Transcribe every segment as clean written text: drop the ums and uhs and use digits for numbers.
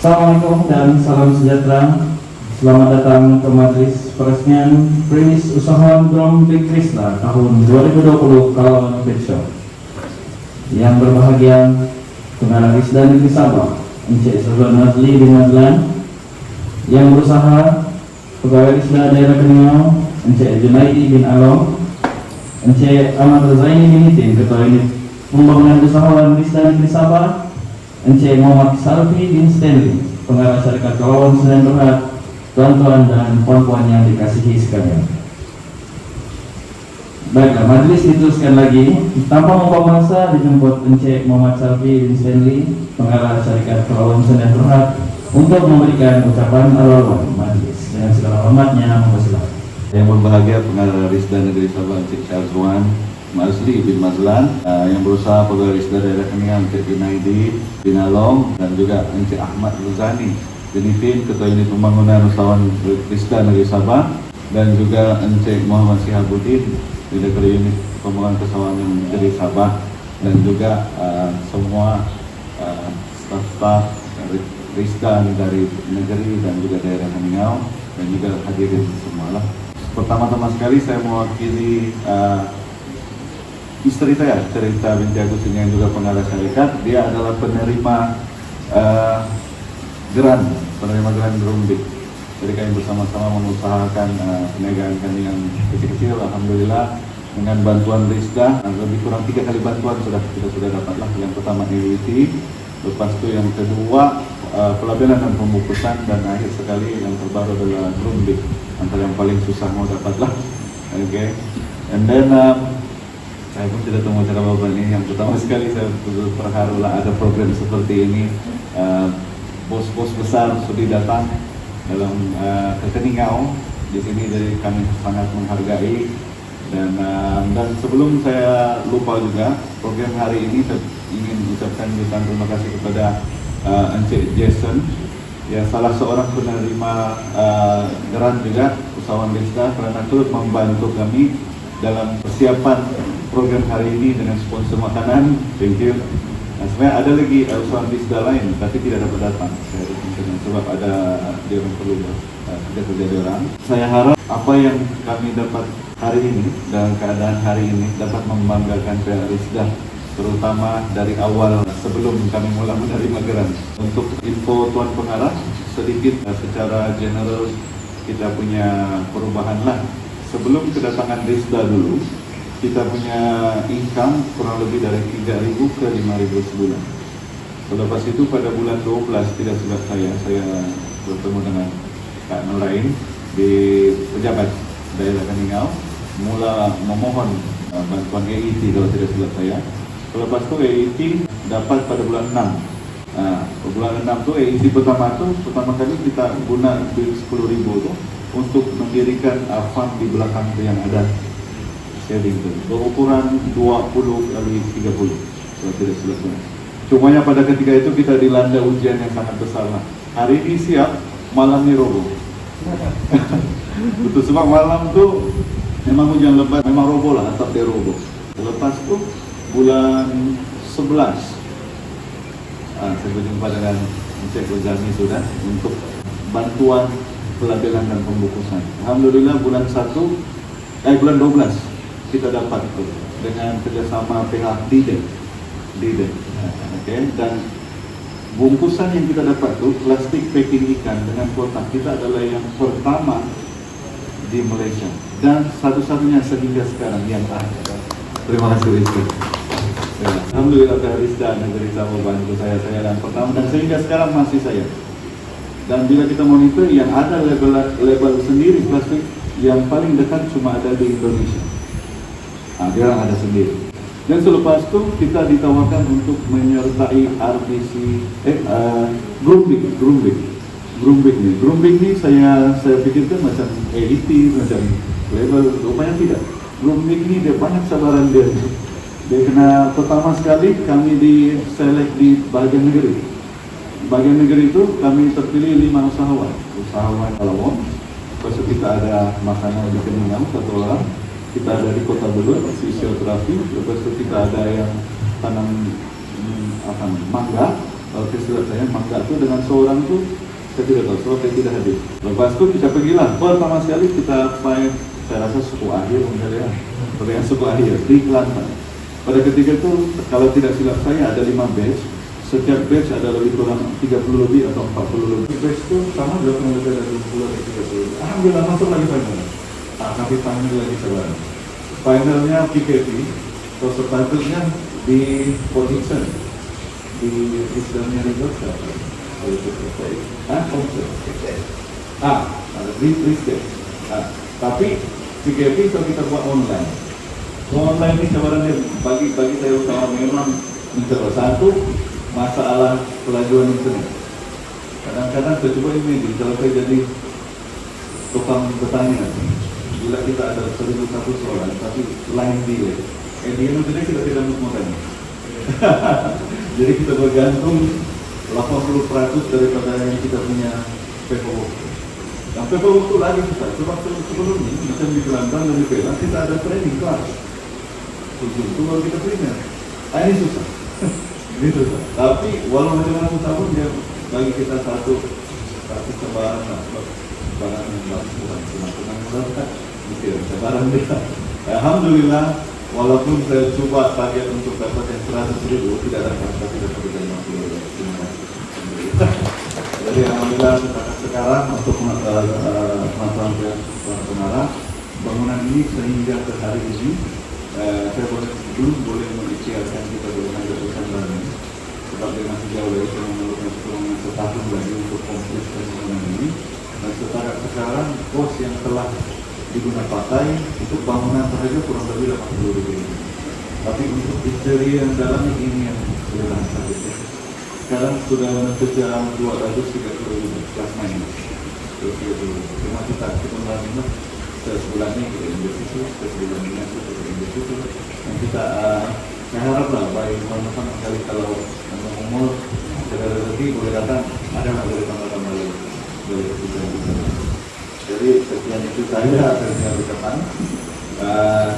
Assalamualaikum dan salam sejahtera. Selamat datang ke majelis peresmian Primis Usahawan Drum Big Krishna tahun 2020 Kalauan Bedshow. Yang berbahagia Pengarah Risda Negeri Sabah, Encik Saudara Nazli bin Nazlan. Yang berusaha Pegawai Risda Daerah Keningau, Encik Junaidi bin Along, Encik Ahmad Zaini bin Itin, Ketua Unit Pembangunan Usahawan Risda Negeri Sabah, Encik Muhammad Sarfi bin Stanley, Pengarah Syarikat Kalauan Senen Berhad, tuan-tuan dan puan-puan yang dikasihi sekalian. Baiklah, majelis diteruskan lagi. Tanpa membuang masa, dijemput Encik Muhammad Sarfi bin Stanley, Pengarah Syarikat Kalauan Senen Berhad, untuk memberikan ucapan awal majelis. Dengan segala hormatnya, mempersilakan. Yang berbahagia Pengarah Risda Negeri Sabah, Encik Syazwan Mazli bin Mazlan, yang berusaha Pegawai Risda Daerah Keningau, Encik Junaidi bin Along, dan juga Encik Ahmad Ruzani bin Itin, Ketua Unit Pembangunan Usahawan Risda Negeri Sabah, dan juga Encik Muhammad Sihabuddin, Direktur Unit Pembangunan Usahawan Negeri Sabah, dan juga semua staf-staf Risda dari negeri dan juga daerah Keningau, dan juga hadirin semua lah. Pertama-tama sekali saya mewakili istri saya, Cerita binti Agus ini, yang juga pengarah syarikat. Dia adalah penerima geran Drumbik. Jadi kami bersama-sama mengusahakan perniagaan yang kecil-kecil. Alhamdulillah dengan bantuan Risda, lebih kurang 3 kali bantuan kita sudah dapatlah. Yang pertama EWT, lepas itu yang kedua pelabelan dan pembukusan, dan akhir sekali yang terbaru adalah Drumbik, antara yang paling susah mau dapatlah. Okay. And then saya pun tidak tahu cara bapak ini. Yang pertama sekali saya terharu lah ada program seperti ini. Bos-bos besar sudah datang dalam ke Keningau di sini, jadi kami sangat menghargai. Dan sebelum saya lupa juga, program hari ini saya ingin ucapkan jutaan terima kasih kepada Encik Jason, ya salah seorang penerima geran juga Usahawan Risda, karena turut membantu kami dalam persiapan program hari ini dengan sponsor makanan. Thank you. Nah, sebenarnya ada lagi usahawan Risda lain tapi tidak dapat datang. Saya sebab ada dia yang perlu kerja orang. Saya harap apa yang kami dapat hari ini dalam keadaan hari ini dapat membanggakan pihak Risda, terutama dari awal sebelum kami mulai menerima geran. Untuk info Tuan Pengarah sedikit secara general, kita punya perubahan lah. Sebelum kedatangan Risda dulu, kita punya income kurang lebih dari 3.000 ke 5.000 sebulan. Selepas itu pada bulan 12, tidak silap saya bertemu dengan Kak Nurain di pejabat daerah Keningau, mula memohon bantuan EIT kalau tidak silap saya. Selepas itu EIT dapat pada bulan 6. Bulan 6 itu EIT pertama kali kita guna duit 10.000 itu untuk mendirikan fund di belakang itu yang ada sharing itu berukuran 20 kali 30 kalau tidak silap. Cumanya pada ketika itu kita dilanda ujian yang sangat besar lah. Hari ini siap, malam ini roboh. Betul, sebab malam tuh memang hujan lebat, memang roboh lah, atap dia roboh. Lepas itu bulan 11 saya berjumpa dengan Encik Ruzani sudah untuk bantuan pelabelan dan pembukusan. Alhamdulillah bulan 12 kita dapat itu dengan kerjasama pihak DIDEN. Okay. Dan bungkusan yang kita dapat itu plastik packing ikan dengan kotak kita adalah yang pertama di Malaysia dan satu-satunya sehingga sekarang yang ada. Terima kasih Rizky. Ya, alhamdulillah Risda Negeri Sabah bantu saya dan pertama, dan sehingga sekarang masih saya. Dan bila kita monitor yang ada label sendiri plastik yang paling dekat cuma ada di Indonesia. Dia ada sendiri. Dan selepas itu kita ditawarkan untuk menyertai RBC Grumbik ni saya pikirkan macam EIT, macam label, rupanya tidak. Grumbik ni dia banyak sabaran dia. Dia kena pertama sekali kami di-select di bahagian negeri. Bagian negeri itu kami terpilih 5 usahawan Kalauan. Lepas itu kita ada makanan di Keningau 1 orang. Kita ada di Kota Belud, fisioterapi. Lepas itu kita ada yang tanam mangga. Kalau festival saya mangga tuh dengan seorang tuh saya tidak tahu, sebab saya tidak hadir. Lepas itu kita pergilah, pertama sekali kita main, saya rasa suku akhir misalnya, perayaan suku akhir di Kelantan. Pada ketika itu, kalau tidak silap saya ada 5 batch, setiap batch ada lebih kurang 30 lebih atau 40 lebih. Batch itu sama juga lebih dari 20 atau 30. Alhamdulillah masuk lagi final. Tapi final lagi sekarang. Finalnya PKP, atau subtitlenya di Port Dickson, di istilahnya River siapa? Kalau itu selesai, di Trisket. Tapi PKP kalau kita buat online, online ini sebenarnya bagi saya utama memang salah satu masalah pelajaran internet. Kadang-kadang saya coba ini kalau saya jadi tukang bertanya, bila kita ada 1,001 soalan tapi line delay, di Indonesia kita tidak mau tanya. Jadi kita bergantung 80% daripada yang kita punya paperwork. Yang paperwork itu lagi susah. Sebab sebelumnya macam di Kelantan dan di Pelang kita ada training class. Itu baru kita primer. Ini susah. Ini susah. Tapi walau macam mana susah pun dia bagi kita satu sebaran lah. Sebaran yang bagus bukan senang-senang kan. Mesti sebaran kita. Alhamdulillah, walaupun saya coba target untuk dapat yang 100.000 tidak dapat, tapi dapat 50. Terima kasih. Jadi alhamdulillah sekarang untuk masalah pengarah bangunan ini sehingga ke hari ini saya belum boleh mengikhtiarkan kita boleh ada pesan ini sebab dia masih jauh dari itu memerlukan kurang setahun lagi untuk komplekskan bangunan ini. Dan sekarang pos yang telah digunakan pakai itu bangunan sahaja kurang lebih 80.000. Tapi untuk interior yang dalamnya ini yang sudah saja. Sekarang sudah menentu jam 230.000 plus minus. Cuma kita melakukan sebulan ini kita investasi, sebulan ini kita investasi. Dan kita saya haraplah baik teman-teman sekali kalau umur segala rezeki boleh datang ada nggak boleh tambah-tambah lagi boleh kita. Jadi sekian itu saja akhirnya di depan.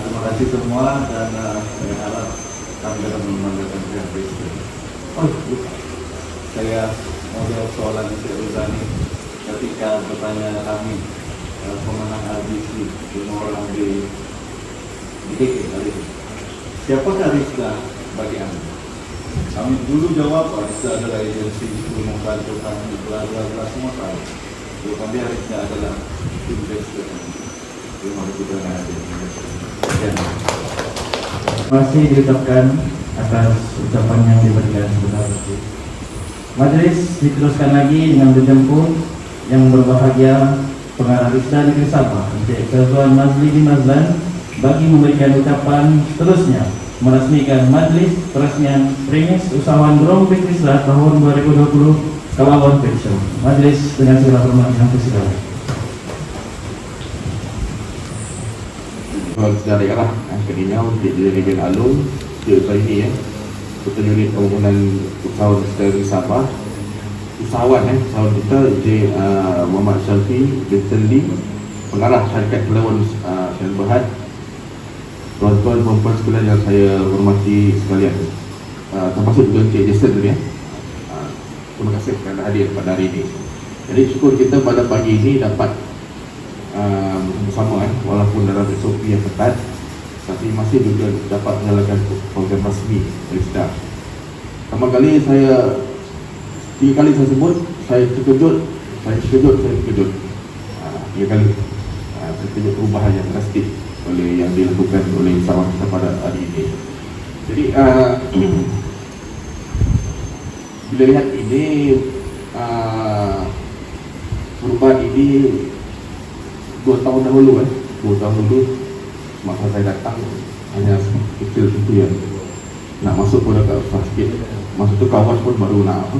Terima kasih semua dan saya harap kami dapat memandangkan pihak presiden. Saya mau jawab soalan Cik Ruzani ketika bertanya kami pemenang ABC 5 orang di DKK kali itu. Siapakah Rizka bagi Anda? Kami dulu jawab, Rizka adalah agensi untuk membantu kami bela-bela semua tahu. Kemudian Rizka adalah investor. Terima kasih. Masih diucapkan atas ucapan yang diberikan sebentar. Majelis diteruskan lagi dengan menjemput yang berbahagia pengarah Rizda Negeri Sabah Encik Syazwan Mazli bin Mazlan bagi memberikan ucapan seterusnya meresmikan Majelis Peresmian Premis Usahawan Drom Big Rizda tahun 2020 Kawawan Pet Show. Majelis dengan segala hormat yang persilakan. Secara daerah kedina untuk dijadikan alun setiap ini kita unit pembangunan usahawan dari Sabah usahawan kita Encik Muhammad Syalfi bin Lee pengarah syarikat Pelawan Syarikat Berhad, tuan-tuan perempuan sekalian yang saya hormati sekalian, termasuk juga Encik Jason tadi terima kasih kerana hadir pada hari ini. Jadi syukur kita pada pagi ini dapat bersama walaupun dalam SOP yang ketat tapi masih juga dapat menjalankan program rasmi Rizda. Pertama kali saya 3 kali saya sebut saya terkejut. 3 kali saya terkejut perubahan yang drastik oleh yang dilakukan oleh usahawan kita pada hari ini. Jadi bila lihat ini perubahan ini 2 tahun dahulu 2 tahun dulu masa saya datang hanya kecil itu ya, nak masuk pun agak susah sikit. Masa tu kawas pun baru nak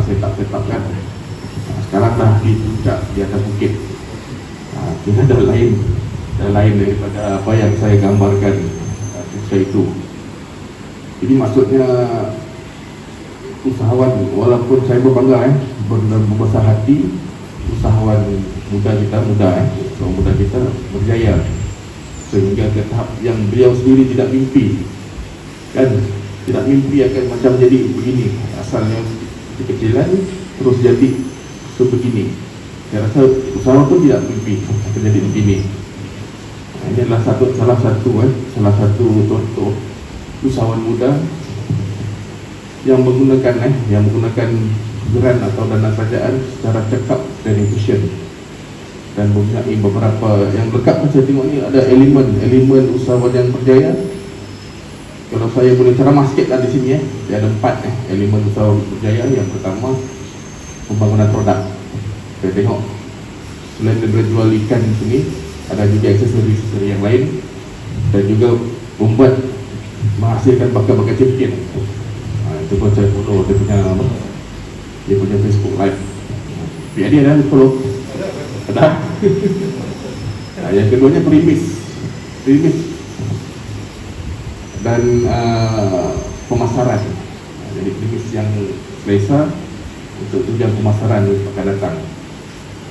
setup kan. Sekarang dah di puncak di atas bukit. Kita dah lain daripada apa yang saya gambarkan ketika itu. Jadi maksudnya usahawan, walaupun saya berbangga berbesar hati usahawan muda kita berjaya sehingga ke tahap yang beliau sendiri tidak mimpi akan macam jadi begini. Asalnya kecil-kecilan terus jadi sebegini. Saya rasa usahawan pun tidak mimpi akan jadi begini. Ini adalah salah satu contoh usahawan muda yang menggunakan geran atau dana kerajaan secara cekap dan efisien, dan mempunyai beberapa yang lekat. Saya tengok ni ada elemen usahawan yang berjaya. Kalau saya boleh ceramah sikit di sini dia ada 4 elemen usahawan berjaya. Yang pertama, pembangunan produk. Saya tengok selain daripada jual ikan di sini, ada juga aksesori yang lain, dan juga menghasilkan bakat-bakat champion. Itu pun saya follow dia punya Facebook live. Biar dia ada follow. Ada. Yang keduanya primis dan pemasaran. Jadi primis yang selesa untuk tujuan pemasaran akan datang.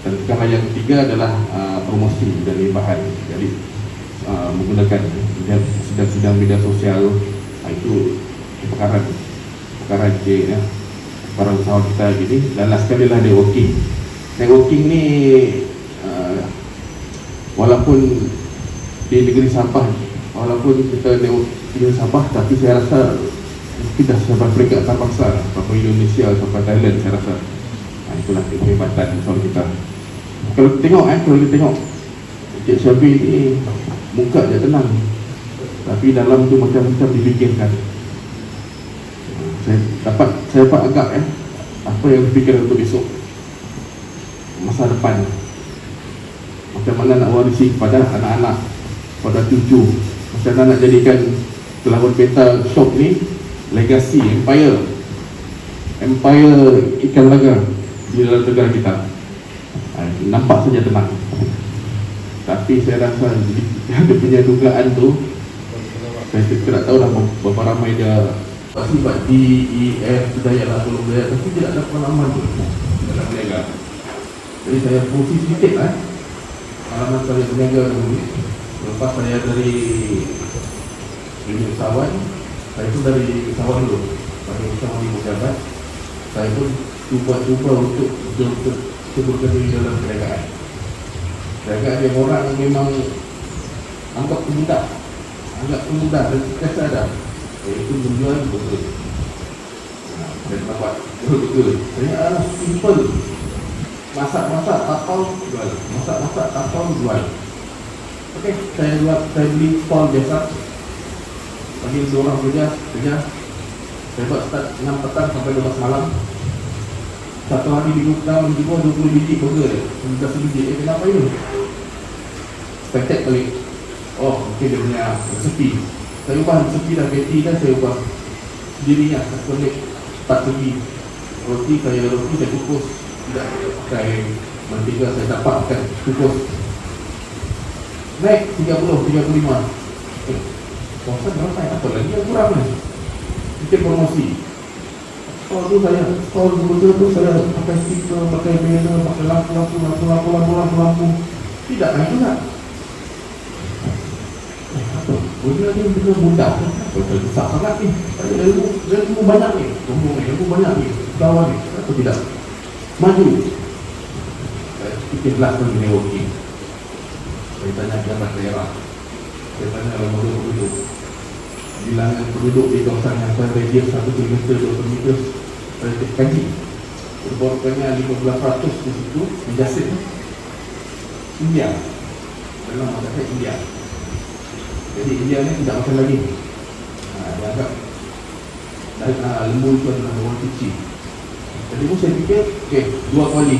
Dan perkara yang ketiga adalah promosi dan limpahan. Jadi menggunakan sidang-sidang media sosial, itu perkara J para usahawan kita gini. Dan last sekali lah networking ni walaupun di negeri Sabah, walaupun kita networking Sabah, tapi saya rasa kita sampai peringkat antarabangsa, sampai Indonesia, sampai Thailand, saya rasa itulah kehebatan usahawan kita. Kalau kita tengok Cik Syabi ni muka je tenang, tapi dalam tu macam-macam difikirkan. Saya dapat agak apa yang difikirkan untuk besok, masa depan, macam mana nak warisi kepada anak-anak, pada cucu, macam mana nak jadikan Kelawan Peta Shop ni legasi empire ikan laga di dalam negara kita. Nampak saja tenang, tapi saya rasa dia punya dugaan tu, saya tidak tahu dah berapa ramai dia akibat DEF budaya lah belum budaya, tapi tidak ada pengalaman tu dalam berniaga. Jadi saya fungsi sedikit pengalaman saya berniaga dulu. Lepas saya dari usahawan, saya pun dari usahawan dulu, pada usahawan di pejabat, saya pun cuba untuk sebutkan diri dalam perniagaan. Perniagaan yang orang memang anggap mudah dan sukses ada, iaitu menjual burger dan dapat burger. Saya simple, masak tapau jual, jual. Okey, saya beli stall biasa, bagi 2 orang kerja. Saya buat start 6 petang sampai 12 malam. Satu hari minggu pertama menjual 20 biji burger, 19 biji. Kenapa ini? Spektek balik. Mungkin dia punya resepi. Saya ubah resepi dah, patty dah saya ubah sendirinya. Satu menit 4 segi. Roti saya kukus, tidak pakai mentega, saya dapat pakai kukus. Naik 30-35. Bosan berapa? Apa lagi yang kurang ni? Mungkin promosi. Stall burger tu saya pakai stiker, pakai banner, pakai lampu. Tidak naik juga. Burger ni benar mudah. Betul besar sangat ni. Ilmu banyak ni. Ilmu banyak ni. Kawan ni. Atau tidak? Maju. Saya fikirlah tentang networking. Saya tanya pejabat daerah. Saya tanya lembaga penduduk. Bilangan penduduk di kawasan yang saya radius 1 km 2 km, saya kaji. Rupanya 15% di situ menjasit India, dalam masyarakat India. Jadi India ni tidak makan lagi. Dia anggap lembu itu adalah orang kecil. Jadi pun saya fikir, 2 kuali,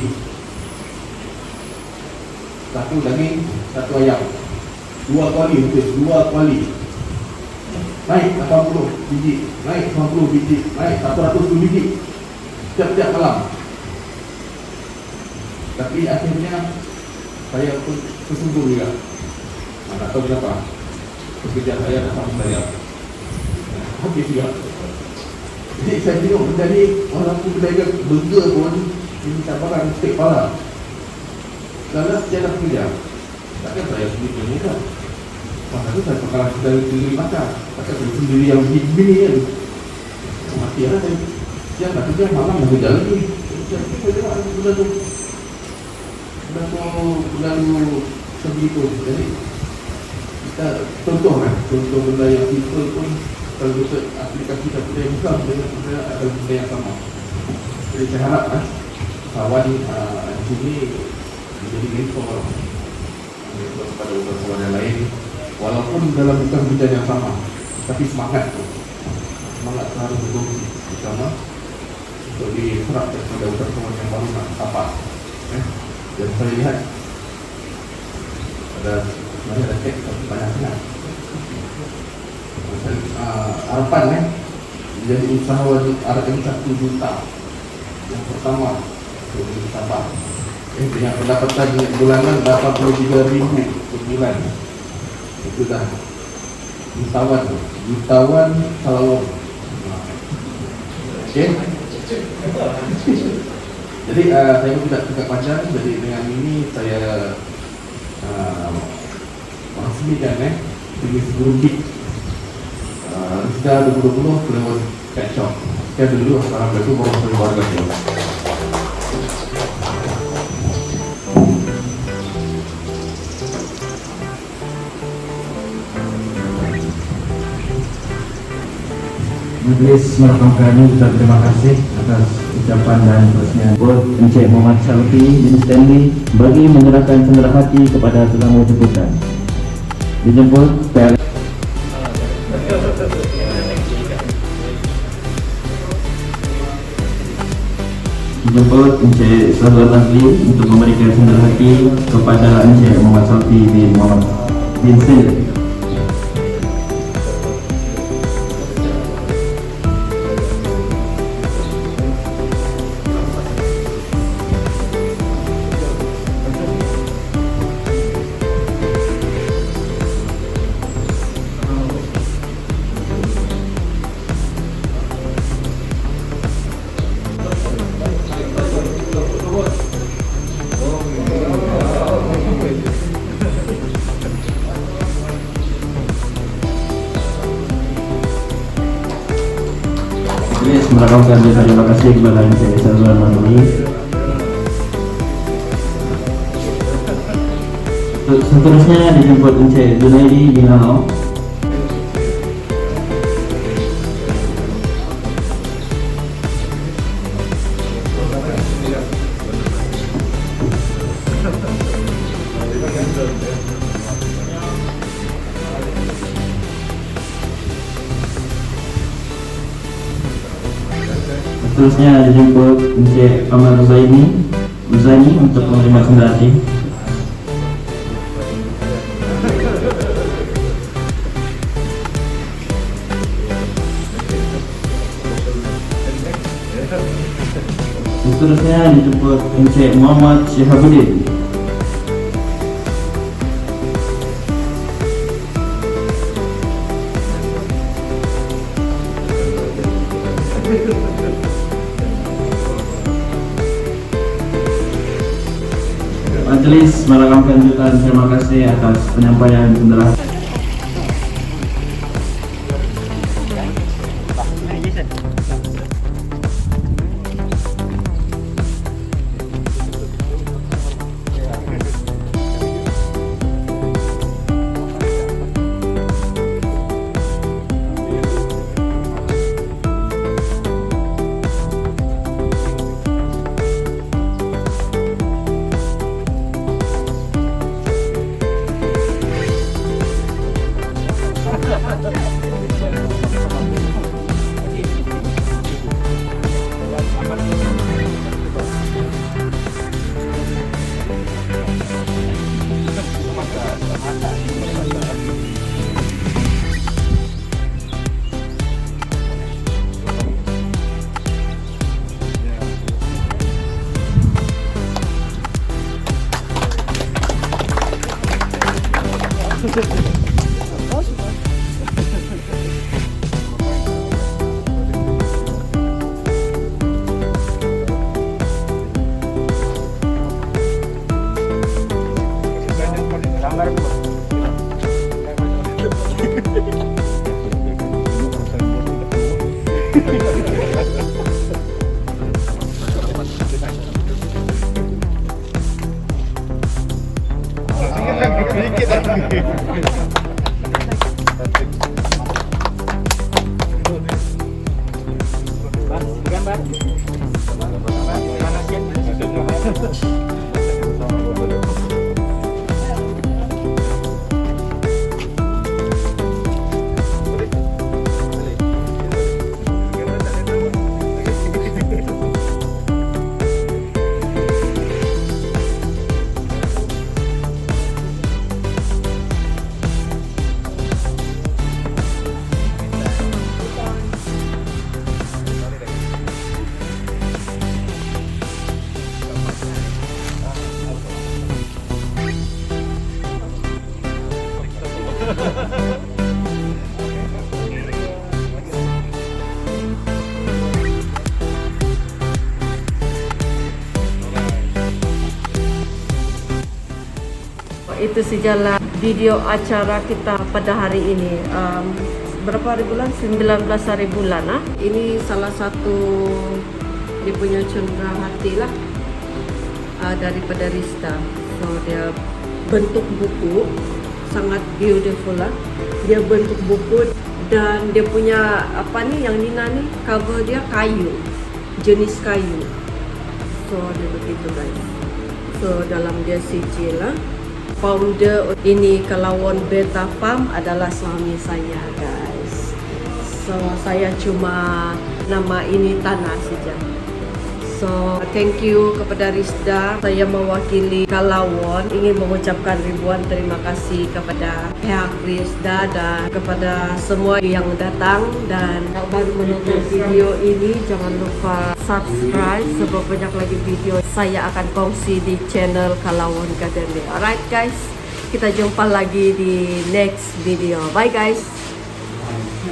1 daging, 1 ayam, 2 kuali. Naik 80 biji, naik 90 biji, naik 110 biji setiap malam. Tapi akhirnya saya pun tersungguh juga. Tak tahu kenapa pekerjaan saya datang saya habis juga. Jadi saya tengok menjadi walaupun berdagang burger pun ini cabaran steak pala. Dalam sejarah kerja, takkan saya sendiri berniaga. Masa itu saya pernah sendiri makan, takkan saya sendiri yang begini kan. Mati lah saya. siang tak kerja, malam nak kerja lagi. Bulan tu sebegitu. Jadi kita contoh benda yang simple pun kalau kita aplikasi tak boleh besar, kita akan benda yang sama. Jadi saya harap kawan di sini menjadi mentor kepada kawan yang lain, walaupun dalam bukan bidang yang sama, tapi semangat harus berfungsi bersama untuk diterapkan pada kawan yang baru nak dapat. Dan saya lihat sebenarnya ada teks tapi banyak sangat. Harapan menjadi usahawan RM 1 juta yang pertama untuk Sabah. Dengan pendapatan bulanan 83,000 per bulan. Itu dah jutawan salawat. Okey. Jadi saya tidak cakap panjang. Jadi dengan ini saya meresmikan Primis Grumbik Rizda 2020 Kelewat Pet Shop. Sekian dulu. Assalamualaikum warahmatullahi wabarakatuh. Majelis merakamkan ucap terima kasih atas ucapan dan peresmian buat Encik Muhammad Syalfi bin Stanley bagi menyerahkan cendera hati kepada tetamu jemputan. Dijemput PL. Dijemput Encik Sazwan Nazli untuk memberikan cendera hati kepada Encik Muhammad Syalfi bin Muhammad bin Stanley. Merakamkan terima kasih kepada Encik Sazwan Nazli. Seterusnya dijemput Encik Junaidi bin Alau. Seterusnya dijemput Encik Ahmad Uzaini untuk menerima cendera hati. Seterusnya dijemput Encik Muhammad Syihabuddin. Majelis merakamkan jutaan terima kasih atas penyampaian cendera hati. Itu sejalan video acara kita pada hari ini. Berapa hari bulan? 19 hari bulan. Ini salah satu dia punya cendera hati lah daripada Rista. So dia bentuk buku sangat beautiful lah. Dia bentuk buku dan dia punya apa nih yang Nina nih, cover dia kayu, jenis kayu. So dia begitu guys. So dalam dia sijil lah. Founder ini Kalawon Beta Farm adalah suami saya guys. So saya cuma nama ini tanah saja. So thank you kepada Rizda. Saya mewakili Kalawon ingin mengucapkan ribuan terima kasih kepada pihak Rizda dan kepada semua yang datang. Dan yang baru menonton video ini jangan lupa subscribe sebab banyak lagi video saya akan kongsi di channel Kalawon Gardening. Alright guys, kita jumpa lagi di next video. Bye guys.